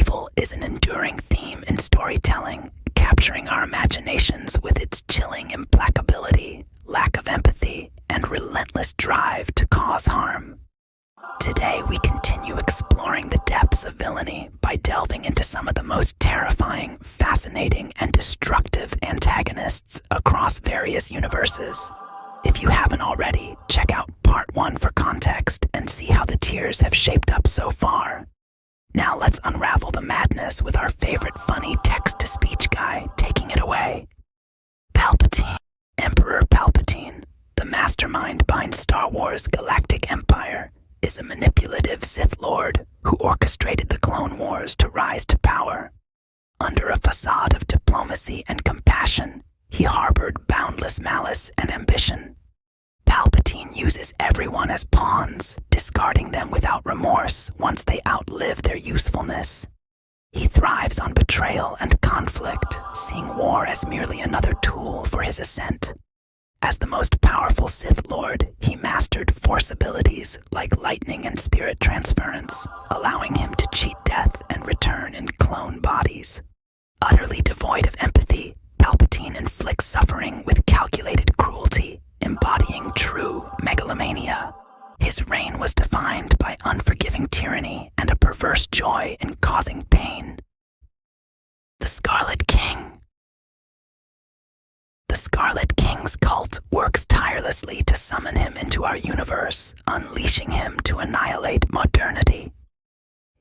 Evil is an enduring theme in storytelling, capturing our imaginations with its chilling implacability, lack of empathy, and relentless drive to cause harm. Today, we continue exploring the depths of villainy by delving into some of the most terrifying, fascinating, and destructive antagonists across various universes. If you haven't already, check out Part 1 for context and see how the tiers have shaped up so far. Now let's unravel the madness with our favorite funny text-to-speech guy taking it away. Palpatine. Emperor Palpatine, the mastermind behind Star Wars' Galactic Empire, is a manipulative Sith Lord who orchestrated the Clone Wars to rise to power. Under a facade of diplomacy and compassion, he harbored boundless malice and ambition. Palpatine uses everyone as pawns, discarding them without remorse once they outlive their usefulness. He thrives on betrayal and conflict, seeing war as merely another tool for his ascent. As the most powerful Sith Lord, he mastered Force abilities like lightning and spirit transference, allowing him to cheat death and return in clone bodies. Utterly devoid of empathy, Palpatine inflicts suffering with calculated cruelty, embodying true megalomania. His reign was defined by unforgiving tyranny and a perverse joy in causing pain. The Scarlet King. The Scarlet King's cult works tirelessly to summon him into our universe, unleashing him to annihilate modernity.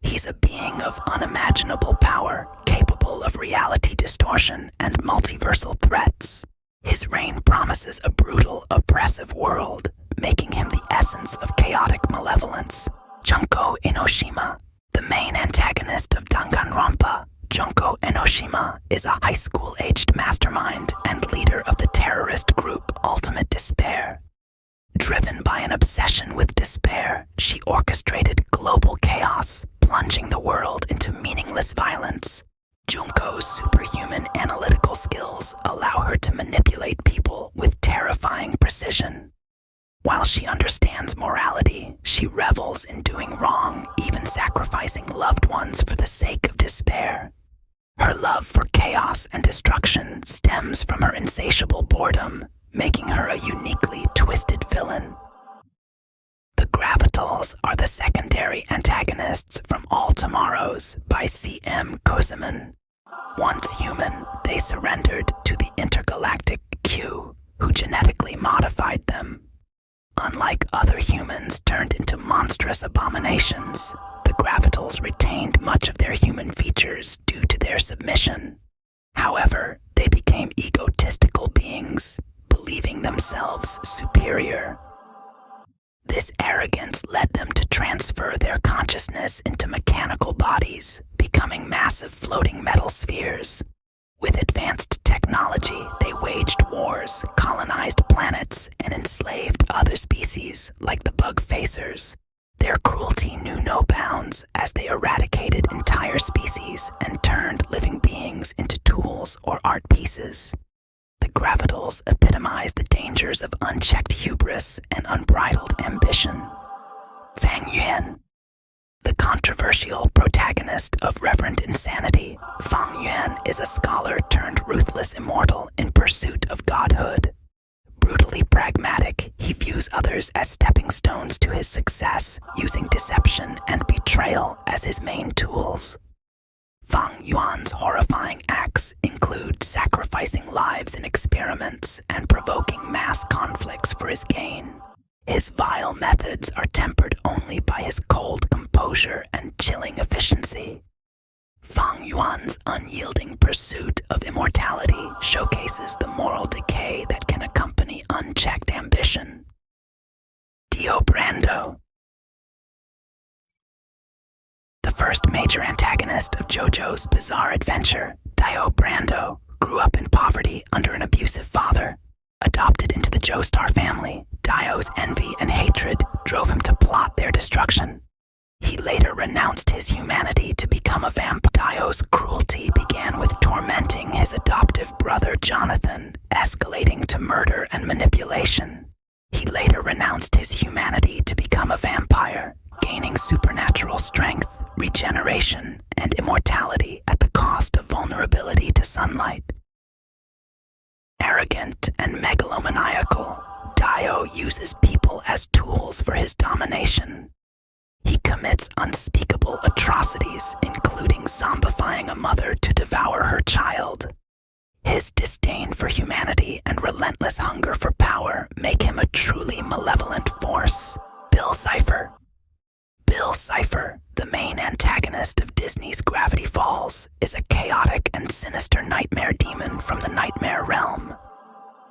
He's a being of unimaginable power, capable of reality distortion and multiversal threats. His reign promises a brutal, oppressive world, making him the essence of chaotic malevolence. Junko Enoshima, the main antagonist of Danganronpa. Junko Enoshima is a high school-aged mastermind and leader of the terrorist group Ultimate Despair. Driven by an obsession with despair, she orchestrated global chaos, plunging the world into meaningless violence. Junko's superhuman analytical skills allow her to manipulate people with terrifying precision. While she understands morality, she revels in doing wrong, even sacrificing loved ones for the sake of despair. Her love for chaos and destruction stems from her insatiable boredom, making her a uniquely twisted villain. The Gravitals are the secondary antagonists from All Tomorrows by C.M. Koseman. Once human, they surrendered to the intergalactic Q, who genetically modified them. Unlike other humans turned into monstrous abominations, the Gravitals retained much of their human features due to their submission. However, they became egotistical beings, believing themselves superior. This arrogance led them to transfer their consciousness into mechanical bodies, becoming massive floating metal spheres. With advanced technology, they waged wars, colonized planets, and enslaved other species like the bug facers. Their cruelty knew no bounds as they eradicated entire species and turned living beings into tools or art pieces. The Gravitals epitomize the dangers of unchecked hubris and unbridled ambition. Fang Yuan. The controversial protagonist of Reverent Insanity, Fang Yuan is a scholar turned ruthless immortal in pursuit of godhood. Brutally pragmatic, he views others as stepping stones to his success, using deception and betrayal as his main tools. Fang Yuan's horrifying acts include sacrificing lives in experiments and provoking mass conflicts for his gain. His vile methods are tempered only by his cold composure and chilling efficiency. Fang Yuan's unyielding pursuit of immortality showcases the moral decay that can accompany unchecked ambition. Dio Brando. The first major antagonist of JoJo's Bizarre Adventure, Dio Brando, grew up in poverty under an abusive father. Adopted into the Joestar family, Dio's envy and hatred drove him to plot their destruction. He later renounced his humanity to become a vampire. Dio's cruelty began with tormenting his adoptive brother Jonathan, escalating to murder and manipulation. He later renounced his humanity to become a vampire, gaining supernatural strength, regeneration, and immortality at the cost of vulnerability to sunlight. Arrogant and megalomaniacal, Dio uses people as tools for his domination. He commits unspeakable atrocities, including zombifying a mother to devour her child. His disdain for humanity and relentless hunger for power make him a truly malevolent force. Bill Cipher. Bill Cipher, the main antagonist of Disney's Gravity Falls, is a chaotic and sinister nightmare demon from the nightmare realm.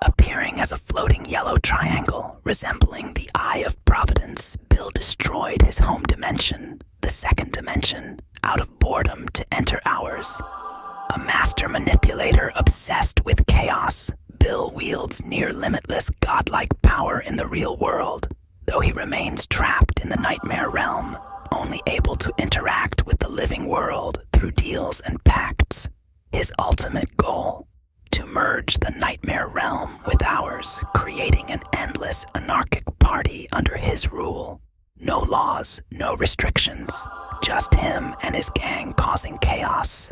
Appearing as a floating yellow triangle resembling the Eye of Providence, Bill destroyed his home dimension, the second dimension, out of boredom to enter ours. A master manipulator obsessed with chaos, Bill wields near-limitless godlike power in the real world, though he remains trapped in the nightmare realm, only able to interact with the living world through deals and pacts. His ultimate goal: to merge the nightmare realm with ours, creating an endless anarchic party under his rule. No laws, no restrictions, just him and his gang causing chaos.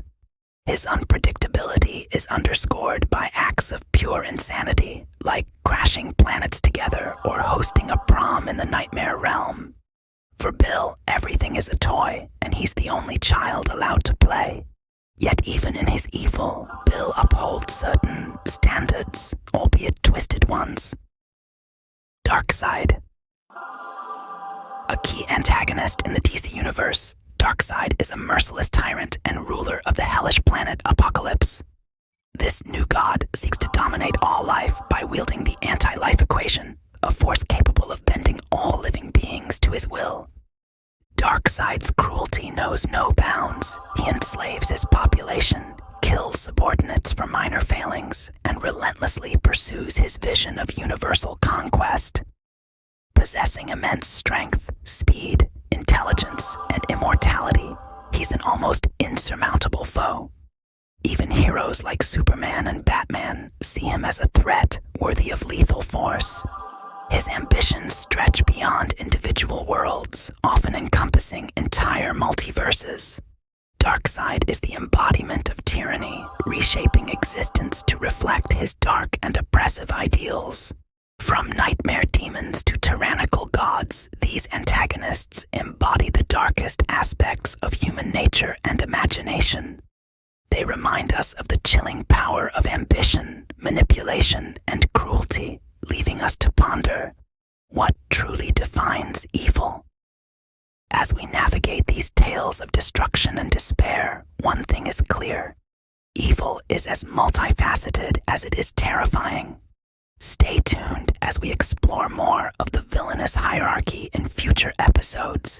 His unpredictability is underscored by acts of pure insanity, like crashing planets together or hosting a prom in the nightmare realm. For Bill, everything is a toy, and he's the only child allowed to play. Yet even in his evil, Bill upholds certain standards, albeit twisted ones. Darkseid. A key antagonist in the DC universe, Darkseid is a merciless tyrant and ruler of the hellish planet Apocalypse. This new god seeks to dominate all life by wielding the anti-life equation, a force capable of bending all living beings to his will. Darkseid's cruelty knows no bounds. He enslaves his population, kills subordinates for minor failings, and relentlessly pursues his vision of universal conquest. Possessing immense strength, speed, intelligence, and immortality, he's an almost insurmountable foe. Even heroes like Superman and Batman see him as a threat worthy of lethal force. His ambitions stretch beyond individual worlds, often encompassing entire multiverses. Darkseid is the embodiment of tyranny, reshaping existence to reflect his dark and oppressive ideals. From nightmare demons to tyrannical gods, these antagonists embody the darkest aspects of human nature and imagination. They remind us of the chilling power of ambition, manipulation, and cruelty, leaving us to ponder what truly defines evil. As we navigate these tales of destruction and despair, one thing is clear: evil is as multifaceted as it is terrifying. Stay tuned as we explore more of the villainous hierarchy in future episodes.